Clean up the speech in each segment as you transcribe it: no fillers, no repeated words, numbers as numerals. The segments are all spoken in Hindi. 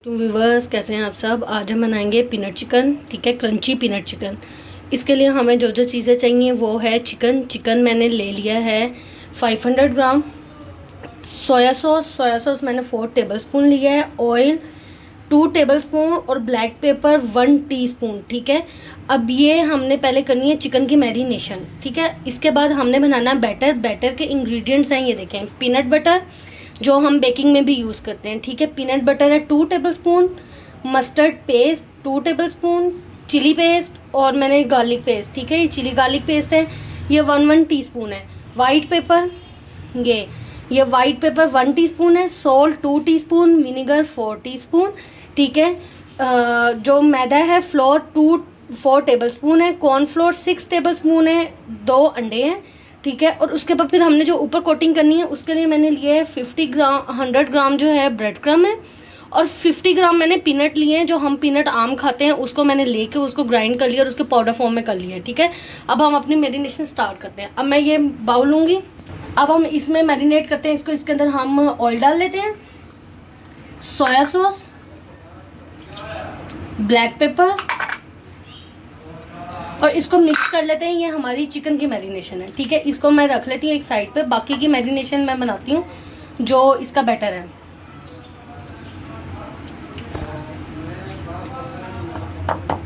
टू व्यूवर्स, कैसे हैं आप सब। आज हम बनाएंगे पीनट चिकन। ठीक है, क्रंची पीनट चिकन। इसके लिए हमें जो जो चीज़ें चाहिए वो है चिकन मैंने ले लिया है 500 ग्राम। सोया सॉस मैंने 4 टेबलस्पून लिया है। ऑयल 2 टेबलस्पून और ब्लैक पेपर 1 टीस्पून। ठीक है, अब ये हमने पहले करनी है चिकन की मैरिनेशन। ठीक है, इसके बाद हमने बनाना बैटर। बैटर के इंग्रेडिएंट्स हैं, ये देखें, पीनट बटर जो हम बेकिंग में भी यूज़ करते हैं। ठीक है, पीनट बटर है 2 tablespoon, mustard paste 2 tablespoon, chilli paste और मैंने गार्लिक पेस्ट। ठीक है, ये चिली गार्लिक पेस्ट है, ये 1 टीस्पून है। वाइट पेपर ये वाइट पेपर 1 टीस्पून है। Salt 2 teaspoon, vinegar 4 teaspoon. ठीक है, जो मैदा है फ्लोर 4 टेबलस्पून है। कॉर्नफ्लोर 6 टेबलस्पून है। 2 अंडे हैं। ठीक है, और उसके बाद फिर हमने जो ऊपर कोटिंग करनी है उसके लिए मैंने लिए है 100 ग्राम जो है ब्रेड क्रम है, और 50 ग्राम मैंने पीनट लिए हैं। जो हम पीनट आम खाते हैं उसको मैंने लेके उसको ग्राइंड कर लिया और उसके पाउडर फॉर्म में कर लिया है। ठीक है, अब हम अपनी मैरिनेशन स्टार्ट करते हैं। अब मैं ये बाउल लूँगी, अब हम इसमें मैरिनेट करते हैं इसको। इसके अंदर हम ऑयल डाल लेते हैं, सोया सॉस, ब्लैक पेपर, और इसको मिक्स कर लेते हैं। ये हमारी चिकन की मैरिनेशन है। ठीक है, इसको मैं रख लेती हूँ एक साइड पे। बाकी की मैरिनेशन मैं बनाती हूँ जो इसका बैटर है।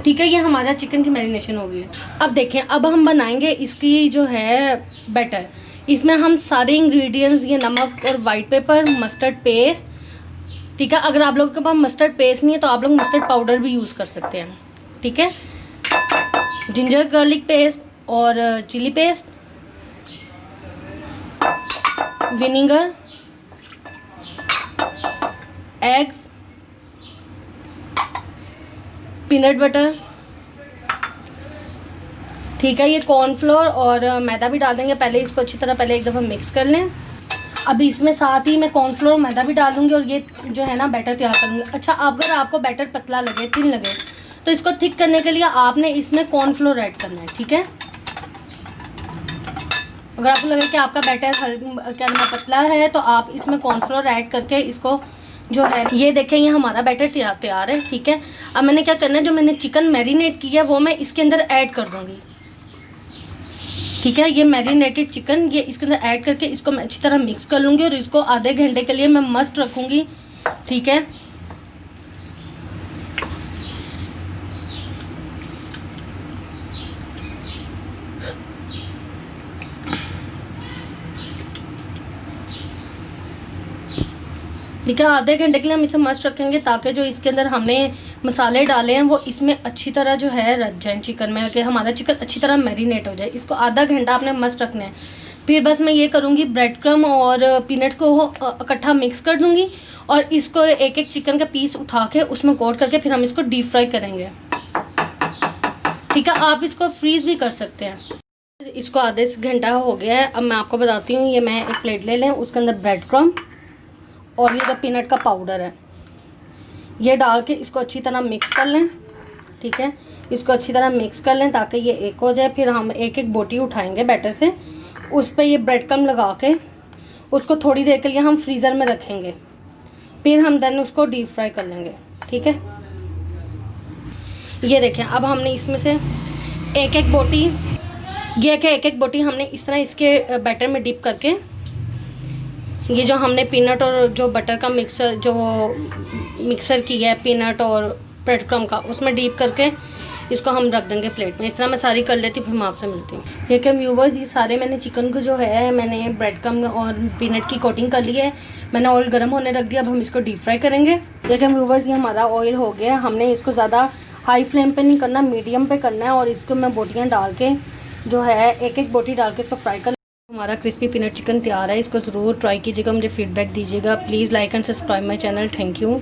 ठीक है, ये हमारा चिकन की मैरिनेशन हो गई है। अब देखें, अब हम बनाएंगे इसकी जो है बैटर। इसमें हम सारे इंग्रेडिएंट्स, ये नमक और वाइट पेपर, मस्टर्ड पेस्ट। ठीक है, अगर आप लोगों के पास मस्टर्ड पेस्ट नहीं है तो आप लोग मस्टर्ड पाउडर भी यूज़ कर सकते हैं। ठीक है, जिंजर गार्लिक पेस्ट और chilli paste, vinegar, eggs, peanut butter. ठीक है, ये कॉर्नफ्लोर और मैदा भी डाल देंगे। पहले इसको अच्छी तरह एक दफ़ा मिक्स कर लें। अब इसमें साथ ही मैं कॉर्नफ्लोर मैदा भी डालूंगी और ये जो है ना बैटर तैयार करूँगी। अच्छा, अगर आपको बैटर पतला लगे, थिन लगे, तो इसको थिक करने के लिए आपने इसमें कॉर्नफ्लोर ऐड करना है। ठीक है, अगर आपको लगे कि आपका बैटर क्या नाम पतला है तो आप इसमें कॉर्नफ्लोर ऐड करके इसको जो है, ये देखें, ये हमारा बैटर तैयार है। ठीक है, अब मैंने क्या करना है, जो मैंने चिकन मैरिनेट किया है वो मैं इसके अंदर ऐड कर दूँगी। ठीक है, ये मैरिनेटेड चिकन ये इसके अंदर ऐड करके इसको मैं अच्छी तरह मिक्स कर लूँगी और इसको आधे घंटे के लिए मैं मस्ट रखूँगी। ठीक है, ठीक है, आधे घंटे के लिए हम इसे मस्ट रखेंगे ताकि जो इसके अंदर हमने मसाले डाले हैं वो इसमें अच्छी तरह जो है रच जाए चिकन में, कि हमारा चिकन अच्छी तरह मैरिनेट हो जाए। इसको आधा घंटा आपने मस्ट रखना है। फिर बस मैं ये करूँगी, ब्रेड क्रम और पीनट को इकट्ठा मिक्स कर दूँगी और इसको एक एक चिकन का पीस उठा के उसमें कोट करके फिर हम इसको डीप फ्राई करेंगे। ठीक है, आप इसको फ्रीज़ भी कर सकते हैं। इसको आधे से घंटा हो गया है। अब मैं आपको बताती हूँ, ये मैं एक प्लेट ले लें, उसके अंदर ब्रेड क्रम और ये जो पीनट का पाउडर है ये डाल के इसको अच्छी तरह मिक्स कर लें। ठीक है, इसको अच्छी तरह मिक्स कर लें ताकि ये एक हो जाए। फिर हम एक एक बोटी उठाएंगे बैटर से, उस पर ये ब्रेड क्रम लगा के उसको थोड़ी देर के लिए हम फ्रीज़र में रखेंगे। फिर हम देन उसको डीप फ्राई कर लेंगे। ठीक है, ये देखें, अब हमने इसमें से एक एक बोटी, ये कि एक एक बोटी हमने इस तरह इसके बैटर में डिप करके, ये जो हमने पीनट और जो बटर का मिक्सर किया है पीनट और ब्रेड क्रम का, उसमें डीप करके इसको हम रख देंगे प्लेट में। इस तरह मैं सारी कर लेती हूँ, फिर मैं आपसे मिलती हूँ। देखिए व्यूवर्स, ये सारे मैंने चिकन को जो है मैंने ब्रेड क्रम और पीनट की कोटिंग कर ली है। मैंने ऑयल गर्म होने रख दिया। अब हम इसको डीप फ्राई करेंगे। देखिए व्यूवर्स, ये हमारा ऑयल हो गया है। हमने इसको ज़्यादा हाई फ्लेम पे नहीं करना, मीडियम पे करना है। और इसको मैं बोटियाँ डाल के जो है एक एक बोटी डाल के इसको फ्राई कर। हमारा क्रिस्पी पीनट चिकन तैयार है। इसको ज़रूर ट्राई कीजिएगा, मुझे फीडबैक दीजिएगा। Please like and subscribe my channel. Thank you.